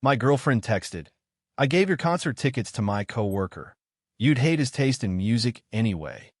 My girlfriend texted, "I gave your concert tickets to my coworker. You'd hate his taste in music anyway."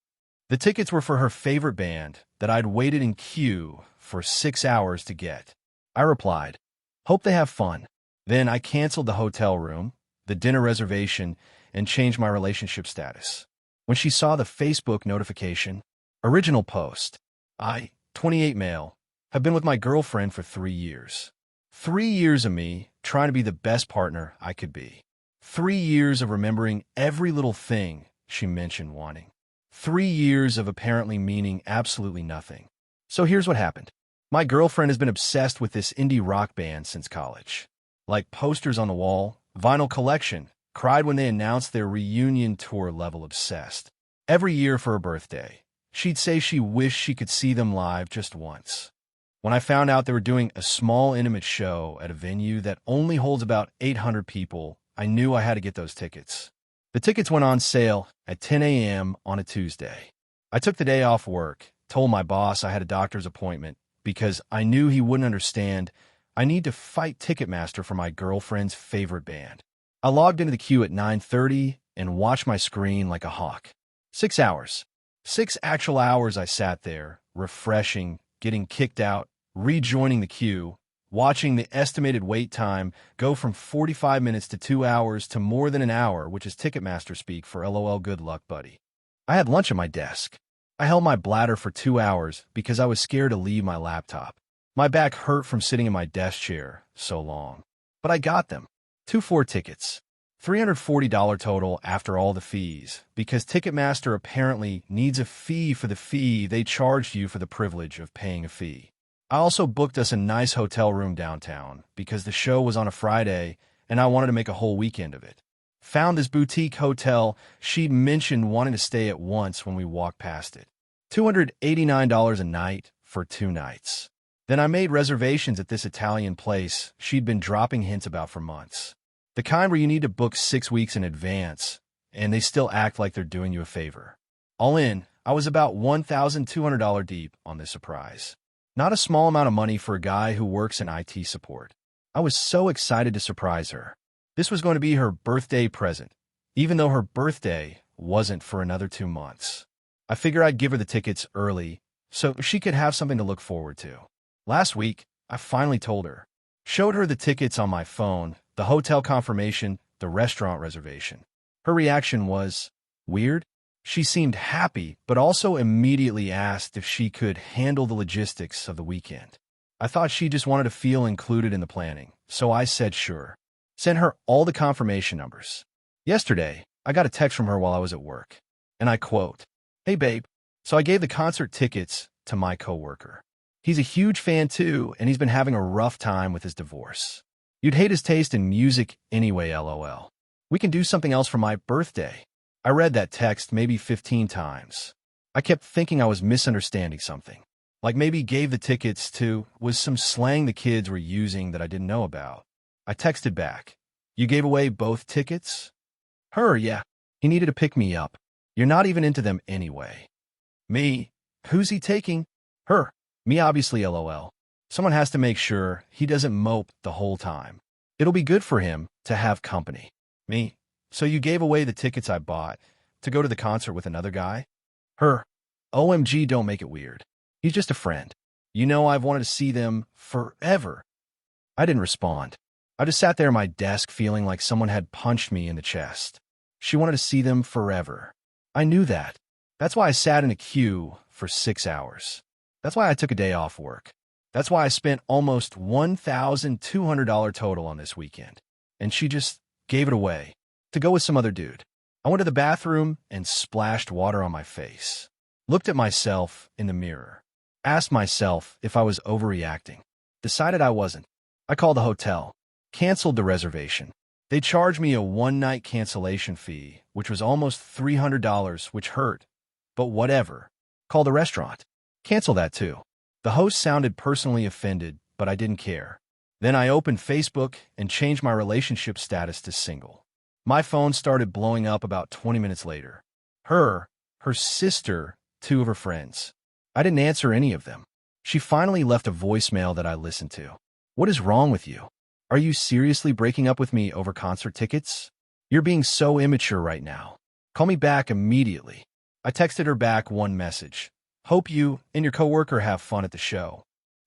The tickets were for her favorite band that I'd waited in queue for 6 hours to get. I replied, "Hope they have fun." Then I canceled the hotel room, the dinner reservation, and changed my relationship status. When she saw the Facebook notification, original post, I, 28 male, have been with my girlfriend for 3 years. 3 years of me trying to be the best partner I could be. 3 years of remembering every little thing she mentioned wanting. 3 years of apparently meaning absolutely nothing. So here's what happened. My girlfriend has been obsessed with this indie rock band since college. Like posters on the wall, vinyl collection, cried when they announced their reunion tour level obsessed. Every year for her birthday, she'd say she wished she could see them live just once. When I found out they were doing a small intimate show at a venue that only holds about 800 people, I knew I had to get those tickets. The tickets went on sale at 10 a.m. on a Tuesday. I took the day off work, told my boss I had a doctor's appointment because I knew he wouldn't understand. I need to fight Ticketmaster for my girlfriend's favorite band. I logged into the queue at 9:30 and watched my screen like a hawk. 6 hours. 6 actual hours I sat there, refreshing, getting kicked out, rejoining the queue, watching the estimated wait time go from 45 minutes to 2 hours to more than an hour, which is Ticketmaster speak for LOL good luck, buddy. I had lunch at my desk. I held my bladder for 2 hours because I was scared to leave my laptop. My back hurt from sitting in my desk chair so long. But I got them. 2 tickets. $340 total after all the fees, because Ticketmaster apparently needs a fee for the fee they charged you for the privilege of paying a fee. I also booked us a nice hotel room downtown because the show was on a Friday and I wanted to make a whole weekend of it. Found this boutique hotel she'd mentioned wanting to stay at once when we walked past it. $289 a night for 2 nights. Then I made reservations at this Italian place she'd been dropping hints about for months. The kind where you need to book 6 weeks in advance, and they still act like they're doing you a favor. All in, I was about $1,200 deep on this surprise. Not a small amount of money for a guy who works in IT support. I was so excited to surprise her. This was going to be her birthday present, even though her birthday wasn't for another 2 months. I figured I'd give her the tickets early so she could have something to look forward to. Last week, I finally told her. Showed her the tickets on my phone, the hotel confirmation, the restaurant reservation. Her reaction was weird. She seemed happy, but also immediately asked if she could handle the logistics of the weekend. I thought she just wanted to feel included in the planning, so I said sure. Sent her all the confirmation numbers. Yesterday, I got a text from her while I was at work, and I quote, "Hey babe, so I gave the concert tickets to my coworker. He's a huge fan too, and he's been having a rough time with his divorce. You'd hate his taste in music anyway, LOL. We can do something else for my birthday." I read that text maybe 15 times. I kept thinking I was misunderstanding something. Like maybe gave the tickets to was some slang the kids were using that I didn't know about. I texted back, "You gave away both tickets?" Her, "Yeah. He needed to pick me up. You're not even into them anyway." Me, "Who's he taking?" Her, "Me obviously, LOL. Someone has to make sure he doesn't mope the whole time. It'll be good for him to have company." Me, "So you gave away the tickets I bought to go to the concert with another guy?" Her, "OMG, don't make it weird. He's just a friend. You know I've wanted to see them forever." I didn't respond. I just sat there at my desk feeling like someone had punched me in the chest. She wanted to see them forever. I knew that. That's why I sat in a queue for 6 hours. That's why I took a day off work. That's why I spent almost $1,200 total on this weekend. And she just gave it away to go with some other dude. I went to the bathroom and splashed water on my face. Looked at myself in the mirror. Asked myself if I was overreacting. Decided I wasn't. I called the hotel. Canceled the reservation. They charged me a one-night cancellation fee, which was almost $300, which hurt. But whatever. Called the restaurant. Cancel that too. The host sounded personally offended, but I didn't care. Then I opened Facebook and changed my relationship status to single. My phone started blowing up about 20 minutes later. Her sister, 2 of her friends. I didn't answer any of them. She finally left a voicemail that I listened to. "What is wrong with you? Are you seriously breaking up with me over concert tickets? You're being so immature right now. Call me back immediately. I texted her back one message. Hope you and your coworker have fun at the show.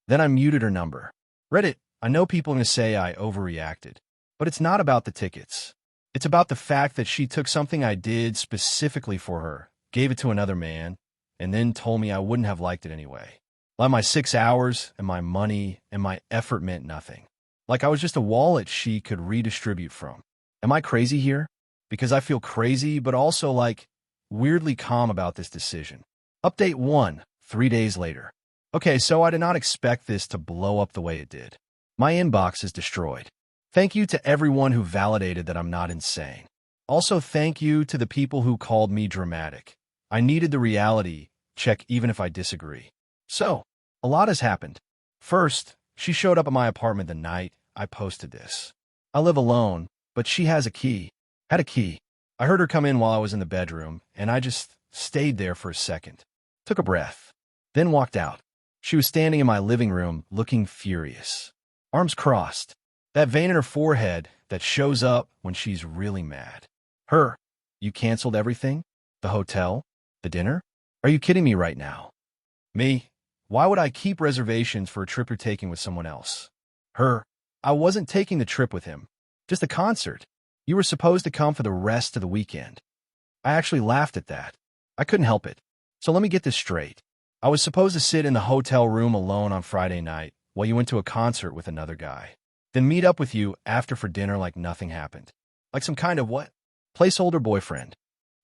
Then I muted her number. Reddit, I know people are going to say I overreacted, but it's not about the tickets. It's about the fact that she took something I did specifically for her, gave it to another man, and then told me I wouldn't have liked it anyway. Like my 6 hours and my money and my effort meant nothing. Like I was just a wallet she could redistribute from. Am I crazy here? Because I feel crazy, but also like weirdly calm about this decision. Update 1, 3 days later. Okay, so I did not expect this to blow up the way it did. My inbox is destroyed. Thank you to everyone who validated that I'm not insane. Also, thank you to the people who called me dramatic. I needed the reality check even if I disagree. So, a lot has happened. First, she showed up at my apartment the night I posted this. I live alone, but she has a key. Had a key. I heard her come in while I was in the bedroom, and I just stayed there for a second. Took a breath. Then walked out. She was standing in my living room, looking furious. Arms crossed. That vein in her forehead that shows up when she's really mad. Her. You canceled everything? The hotel? The dinner? Are you kidding me right now? Me. Why would I keep reservations for a trip you're taking with someone else? Her. I wasn't taking the trip with him. Just a concert. You were supposed to come for the rest of the weekend. I actually laughed at that. I couldn't help it. So let me get this straight. I was supposed to sit in the hotel room alone on Friday night while you went to a concert with another guy. Then meet up with you after for dinner like nothing happened. Like some kind of what? Placeholder boyfriend.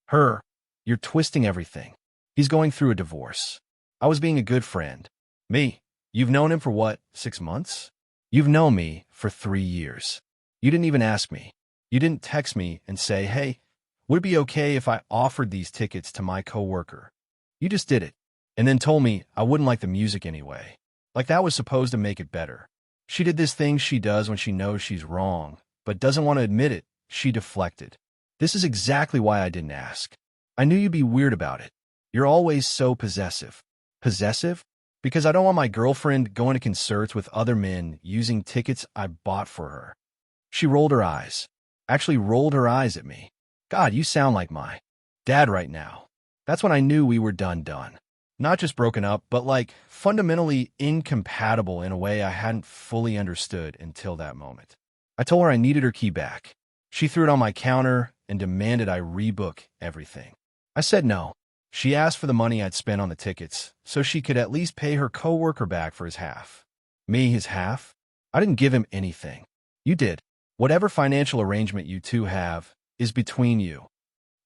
Her. You're twisting everything. He's going through a divorce. I was being a good friend. Me. You've known him for what, 6 months? You've known me for 3 years. You didn't even ask me. You didn't text me and say, hey, would it be okay if I offered these tickets to my coworker? You just did it. And then told me I wouldn't like the music anyway. Like that was supposed to make it better. She did this thing she does when she knows she's wrong, but doesn't want to admit it. She deflected. This is exactly why I didn't ask. I knew you'd be weird about it. You're always so possessive. Possessive? Because I don't want my girlfriend going to concerts with other men using tickets I bought for her. She rolled her eyes. Actually rolled her eyes at me. God, you sound like my dad right now. That's when I knew we were done. Not just broken up, but like fundamentally incompatible in a way I hadn't fully understood until that moment. I told her I needed her key back. She threw it on my counter and demanded I rebook everything. I said no. She asked for the money I'd spent on the tickets so she could at least pay her coworker back for his half. Me, his half? I didn't give him anything. You did. Whatever financial arrangement you two have is between you.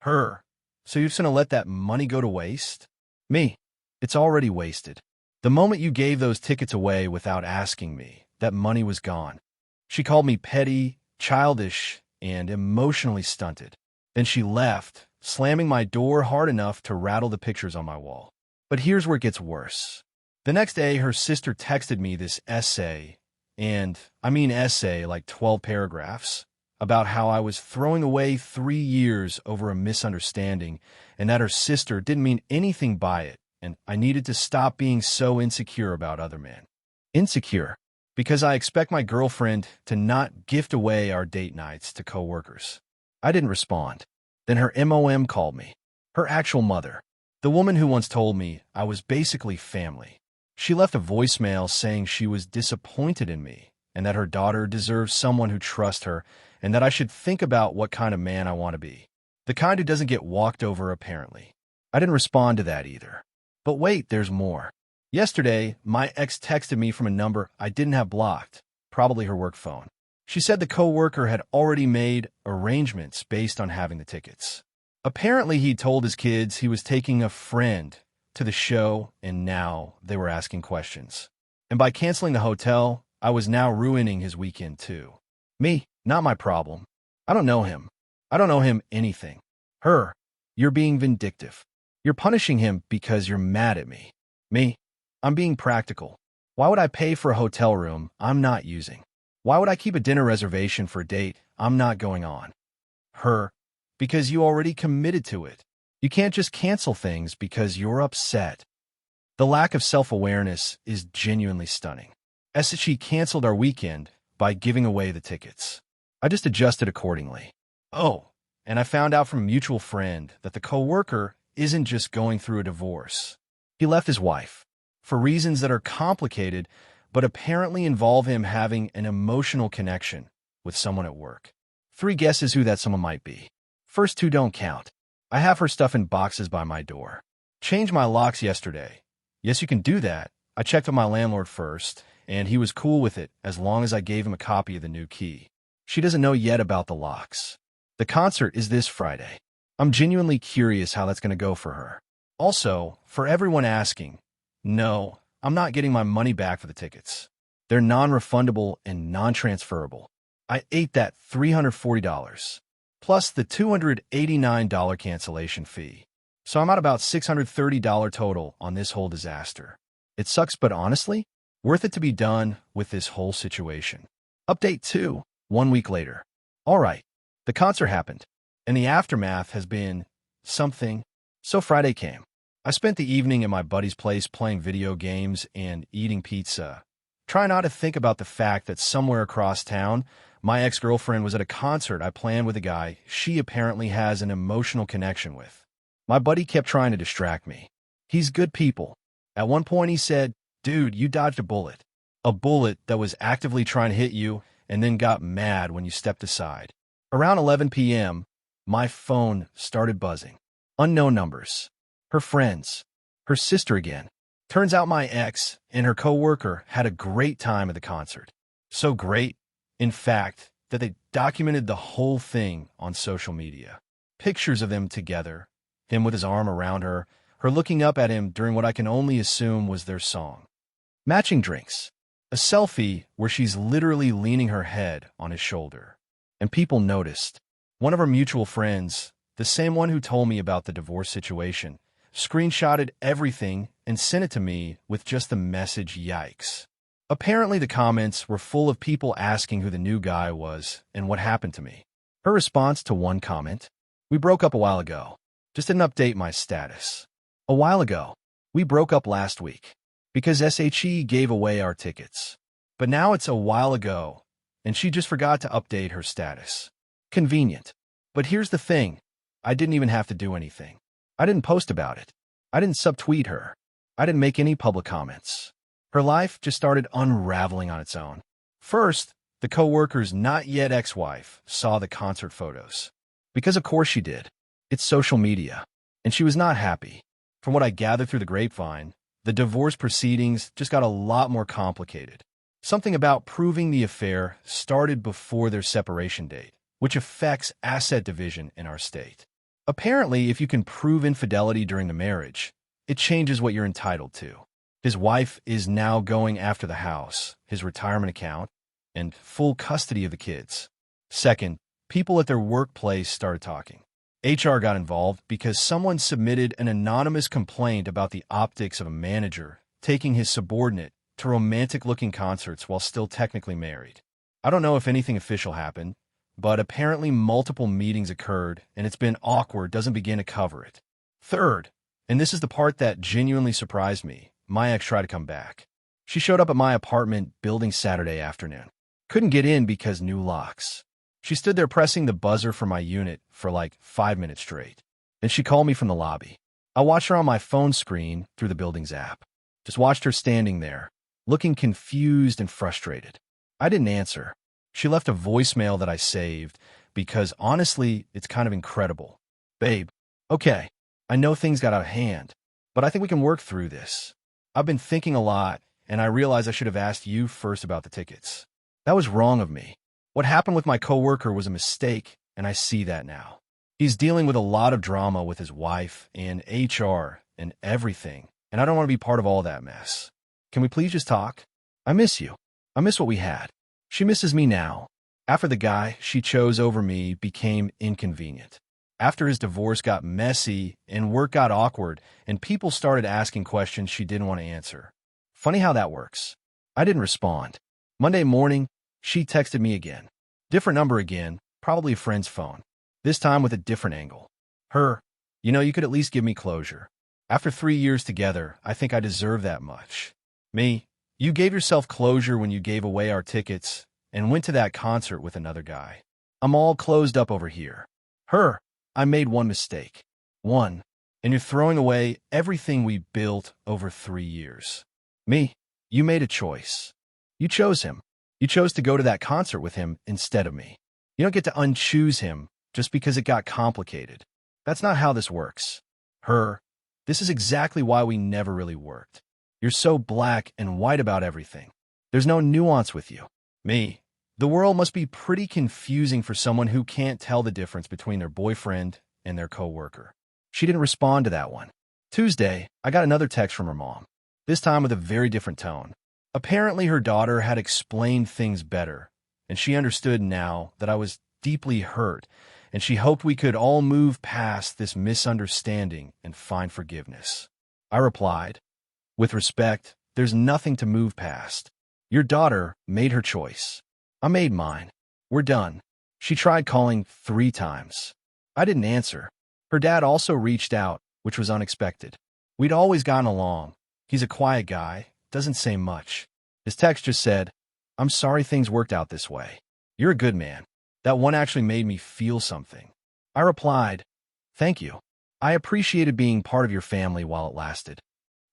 Her. So you're just going to let that money go to waste? Me. It's already wasted. The moment you gave those tickets away without asking me, that money was gone. She called me petty, childish, and emotionally stunted. Then she left, slamming my door hard enough to rattle the pictures on my wall. But here's where it gets worse. The next day, her sister texted me this essay, and I mean essay like 12 paragraphs, about how I was throwing away 3 years over a misunderstanding and that her sister didn't mean anything by it, and I needed to stop being so insecure about other men. Insecure, because I expect my girlfriend to not gift away our date nights to coworkers. I didn't respond. Then her MOM called me. Her actual mother. The woman who once told me I was basically family. She left a voicemail saying she was disappointed in me and that her daughter deserves someone who trusts her and that I should think about what kind of man I want to be. The kind who doesn't get walked over, apparently. I didn't respond to that either. But wait, there's more. Yesterday, my ex texted me from a number I didn't have blocked, probably her work phone. She said the coworker had already made arrangements based on having the tickets. Apparently, he told his kids he was taking a friend to the show, and now they were asking questions. And by canceling the hotel, I was now ruining his weekend too. Me, not my problem. I don't know him. I don't know him anything. Her, you're being vindictive. You're punishing him because you're mad at me. Me, I'm being practical. Why would I pay for a hotel room I'm not using? Why would I keep a dinner reservation for a date I'm not going on? Her, because you already committed to it. You can't just cancel things because you're upset. The lack of self-awareness is genuinely stunning. As she canceled our weekend by giving away the tickets. I just adjusted accordingly. Oh, and I found out from a mutual friend that the coworker isn't just going through a divorce. He left his wife for reasons that are complicated, but apparently involve him having an emotional connection with someone at work. 3 guesses who that someone might be. First 2 don't count. I have her stuff in boxes by my door. Changed my locks yesterday. Yes, you can do that. I checked with my landlord first, and he was cool with it as long as I gave him a copy of the new key. She doesn't know yet about the locks. The concert is this Friday. I'm genuinely curious how that's going to go for her. Also, for everyone asking, no, I'm not getting my money back for the tickets. They're non-refundable and non-transferable. I ate that $340, plus the $289 cancellation fee. So I'm at about $630 total on this whole disaster. It sucks, but honestly, worth it to be done with this whole situation. Update 2, 1 week later. All right, the concert happened, and the aftermath has been something. So Friday came. I spent the evening at my buddy's place playing video games and eating pizza. Try not to think about the fact that somewhere across town, my ex-girlfriend was at a concert I planned with a guy she apparently has an emotional connection with. My buddy kept trying to distract me. He's good people. At one point he said, "Dude, you dodged a bullet." A bullet that was actively trying to hit you and then got mad when you stepped aside. Around 11 p.m., my phone started buzzing. Unknown numbers. Her friends. Her sister again. Turns out my ex and her coworker had a great time at the concert. So great, in fact, that they documented the whole thing on social media. Pictures of them together, him with his arm around her, her looking up at him during what I can only assume was their song. Matching drinks. A selfie where she's literally leaning her head on his shoulder. And people noticed. One of her mutual friends, the same one who told me about the divorce situation, screenshotted everything and sent it to me with just the message, "Yikes." Apparently the comments were full of people asking who the new guy was and what happened to me. Her response to one comment: "We broke up a while ago. Just didn't update my status." A while ago. We broke up last week because SHE gave away our tickets. But now it's a while ago, and she just forgot to update her status. Convenient. But here's the thing. I didn't even have to do anything. I didn't post about it. I didn't subtweet her. I didn't make any public comments. Her life just started unraveling on its own. First, the coworker's not yet ex-wife saw the concert photos. Because of course she did. It's social media. And she was not happy. From what I gathered through the grapevine, the divorce proceedings just got a lot more complicated. Something about proving the affair started before their separation date, which affects asset division in our state. Apparently, if you can prove infidelity during the marriage, it changes what you're entitled to. His wife is now going after the house, his retirement account, and full custody of the kids. Second, people at their workplace started talking. HR got involved because someone submitted an anonymous complaint about the optics of a manager taking his subordinate to romantic-looking concerts while still technically married. I don't know if anything official happened, but apparently multiple meetings occurred, and it's been awkward, doesn't begin to cover it. Third, and this is the part that genuinely surprised me, my ex tried to come back. She showed up at my apartment building Saturday afternoon. Couldn't get in because new locks. She stood there pressing the buzzer for my unit for like 5 minutes straight. Then she called me from the lobby. I watched her on my phone screen through the building's app. Just watched her standing there, looking confused and frustrated. I didn't answer. She left a voicemail that I saved because honestly, it's kind of incredible. "Babe, okay, I know things got out of hand, but I think we can work through this. I've been thinking a lot, and I realized I should have asked you first about the tickets. That was wrong of me. What happened with my coworker was a mistake, and I see that now. He's dealing with a lot of drama with his wife and HR and everything, and I don't want to be part of all that mess. Can we please just talk? I miss you. I miss what we had. She misses me now. After the guy she chose over me became inconvenient. After his divorce got messy and work got awkward and people started asking questions she didn't want to answer. Funny how that works. I didn't respond. Monday morning, she texted me again. Different number again, probably a friend's phone. This time with a different angle. You could at least give me closure. After 3 years together, I think I deserve that much. Me, you gave yourself closure when you gave away our tickets, and went to that concert with another guy. I'm all closed up over here. Her, I made one mistake. One, and you're throwing away everything we built over 3 years. Me, you made a choice. You chose him. You chose to go to that concert with him instead of me. You don't get to unchoose him just because it got complicated. That's not how this works. Her, this is exactly why we never really worked. You're so black and white about everything. There's no nuance with you. Me, the world must be pretty confusing for someone who can't tell the difference between their boyfriend and their coworker. She didn't respond to that one. Tuesday, I got another text from her mom, this time with a very different tone. Apparently, her daughter had explained things better, and she understood now that I was deeply hurt, and she hoped we could all move past this misunderstanding and find forgiveness. I replied, with respect, there's nothing to move past. Your daughter made her choice. I made mine. We're done. She tried calling 3 times. I didn't answer. Her dad also reached out, which was unexpected. We'd always gotten along. He's a quiet guy, doesn't say much. His text just said, I'm sorry things worked out this way. You're a good man. That one actually made me feel something. I replied, thank you. I appreciated being part of your family while it lasted.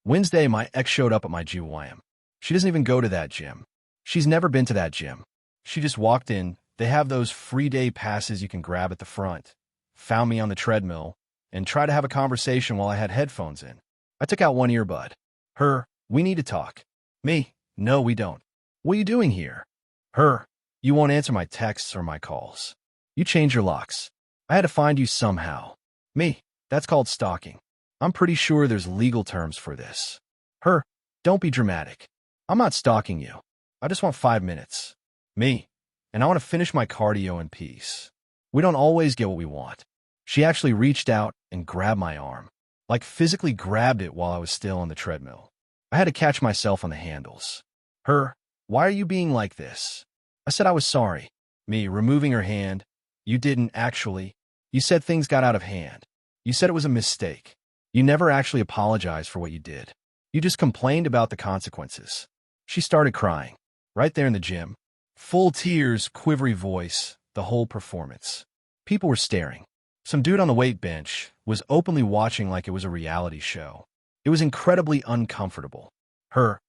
Wednesday, my ex showed up at my gym. She doesn't even go to that gym. She's never been to that gym. She just walked in. They have those free day passes you can grab at the front. Found me on the treadmill and tried to have a conversation while I had headphones in. I took out one earbud. Her, we need to talk. Me, no, we don't. What are you doing here? Her, you won't answer my texts or my calls. You changed your locks. I had to find you somehow. Me, that's called stalking. I'm pretty sure there's legal terms for this. Her, don't be dramatic. I'm not stalking you. I just want 5 minutes. Me, and I want to finish my cardio in peace. We don't always get what we want. She actually reached out and grabbed my arm, like physically grabbed it while I was still on the treadmill. I had to catch myself on the handles. Her, why are you being like this? I said I was sorry. Me, removing her hand. You didn't actually. You said things got out of hand. You said it was a mistake. You never actually apologized for what you did. You just complained about the consequences. She started crying, right there in the gym. Full tears, quivery voice, the whole performance. People were staring. Some dude on the weight bench was openly watching like it was a reality show. It was incredibly uncomfortable. Her,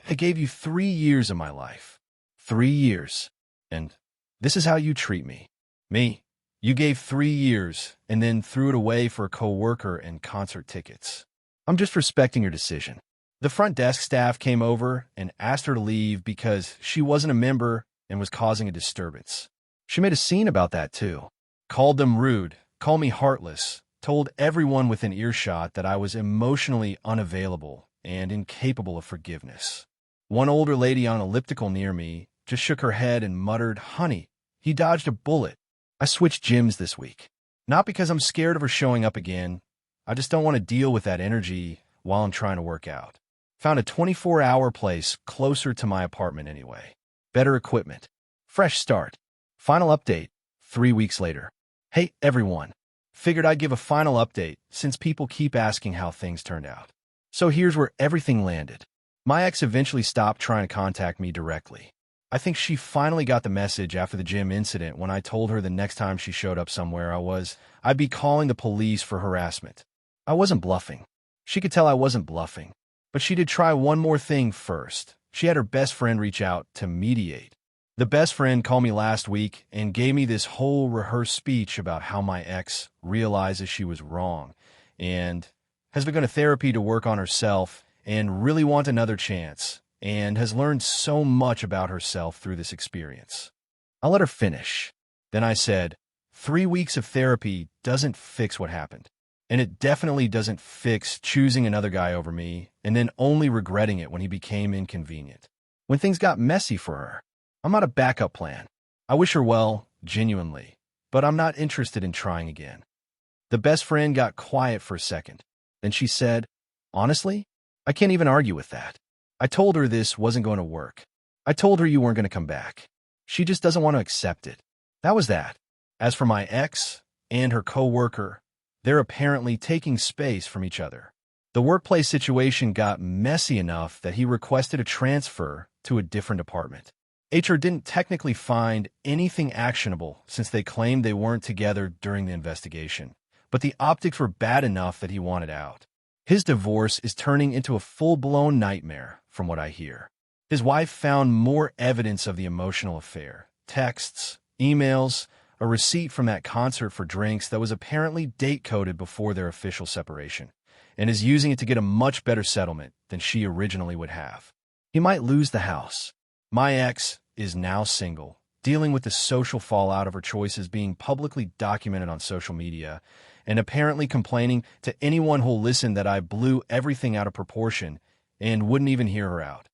I gave you 3 years of my life. 3 years. And this is how you treat me. Me, you gave 3 years and then threw it away for a coworker and concert tickets. I'm just respecting your decision. The front desk staff came over and asked her to leave because she wasn't a member and was causing a disturbance. She made a scene about that too. Called them rude, called me heartless, told everyone within earshot that I was emotionally unavailable and incapable of forgiveness. One older lady on an elliptical near me just shook her head and muttered, honey, he dodged a bullet. I switched gyms this week. Not because I'm scared of her showing up again. I just don't want to deal with that energy while I'm trying to work out. Found a 24-hour place closer to my apartment anyway. Better equipment. Fresh start. Final update, 3 weeks later. Hey, everyone. Figured I'd give a final update since people keep asking how things turned out. So here's where everything landed. My ex eventually stopped trying to contact me directly. I think she finally got the message after the gym incident when I told her the next time she showed up somewhere I'd be calling the police for harassment. I wasn't bluffing. She could tell I wasn't bluffing. But she did try one more thing first. She had her best friend reach out to mediate. The best friend called me last week and gave me this whole rehearsed speech about how my ex realizes she was wrong and has been going to therapy to work on herself and really want another chance and has learned so much about herself through this experience. I let her finish. Then I said, 3 weeks of therapy doesn't fix what happened. And it definitely doesn't fix choosing another guy over me and then only regretting it when he became inconvenient. When things got messy for her, I'm not a backup plan. I wish her well, genuinely, but I'm not interested in trying again. The best friend got quiet for a second. Then she said, honestly, I can't even argue with that. I told her this wasn't going to work. I told her you weren't going to come back. She just doesn't want to accept it. That was that. As for my ex and her coworker, they're apparently taking space from each other. The workplace situation got messy enough that he requested a transfer to a different apartment. HR didn't technically find anything actionable since they claimed they weren't together during the investigation, but the optics were bad enough that he wanted out. His divorce is turning into a full-blown nightmare, from what I hear. His wife found more evidence of the emotional affair: texts, emails, a receipt from that concert for drinks that was apparently date-coded before their official separation, and is using it to get a much better settlement than she originally would have. He might lose the house. My ex is now single, dealing with the social fallout of her choices being publicly documented on social media, and apparently complaining to anyone who'll listen that I blew everything out of proportion and wouldn't even hear her out.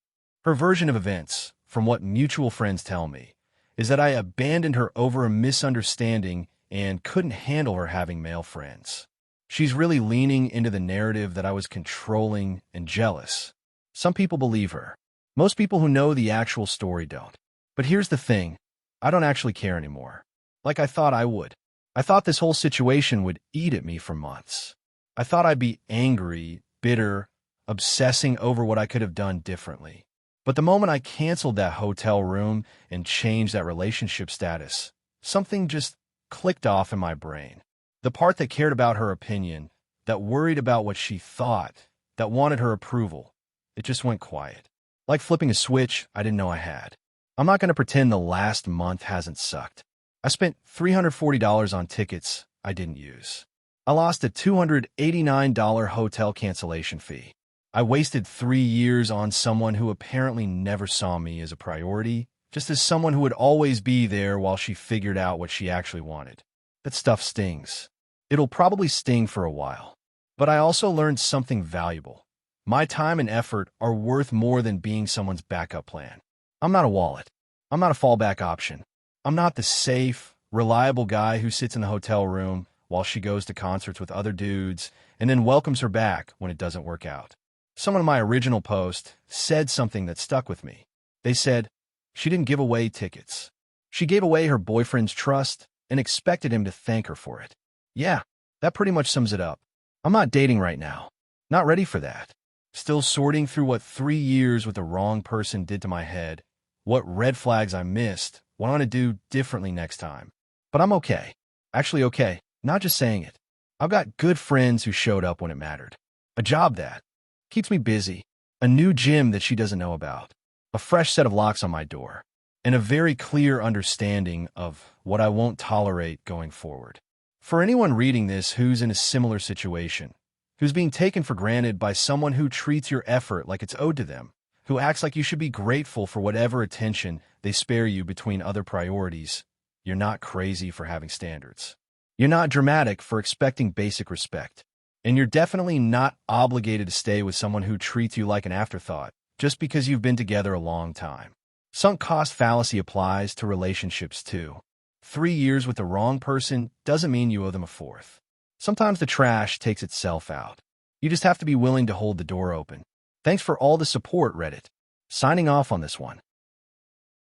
Her version of events, from what mutual friends tell me, is that I abandoned her over a misunderstanding and couldn't handle her having male friends. She's really leaning into the narrative that I was controlling and jealous. Some people believe her. Most people who know the actual story don't. But here's the thing, I don't actually care anymore. Like I thought I would. I thought this whole situation would eat at me for months. I thought I'd be angry, bitter, obsessing over what I could have done differently. But the moment I canceled that hotel room and changed that relationship status, something just clicked off in my brain. The part that cared about her opinion, that worried about what she thought, that wanted her approval, it just went quiet. Like flipping a switch I didn't know I had. I'm not going to pretend the last month hasn't sucked. I spent $340 on tickets I didn't use. I lost a $289 hotel cancellation fee. I wasted 3 years on someone who apparently never saw me as a priority, just as someone who would always be there while she figured out what she actually wanted. That stuff stings. It'll probably sting for a while. But I also learned something valuable. My time and effort are worth more than being someone's backup plan. I'm not a wallet. I'm not a fallback option. I'm not the safe, reliable guy who sits in the hotel room while she goes to concerts with other dudes and then welcomes her back when it doesn't work out. Someone in my original post said something that stuck with me. They said, she didn't give away tickets. She gave away her boyfriend's trust and expected him to thank her for it. Yeah, that pretty much sums it up. I'm not dating right now. Not ready for that. Still sorting through what 3 years with the wrong person did to my head, what red flags I missed, what I want to do differently next time. But I'm okay. Actually okay, not just saying it. I've got good friends who showed up when it mattered. A job that keeps me busy. A new gym that she doesn't know about. A fresh set of locks on my door. And a very clear understanding of what I won't tolerate going forward. For anyone reading this who's in a similar situation, who's being taken for granted by someone who treats your effort like it's owed to them, who acts like you should be grateful for whatever attention they spare you between other priorities, you're not crazy for having standards. You're not dramatic for expecting basic respect. And you're definitely not obligated to stay with someone who treats you like an afterthought just because you've been together a long time. Sunk cost fallacy applies to relationships too. 3 years with the wrong person doesn't mean you owe them a fourth. Sometimes the trash takes itself out. You just have to be willing to hold the door open. Thanks for all the support, Reddit. Signing off on this one.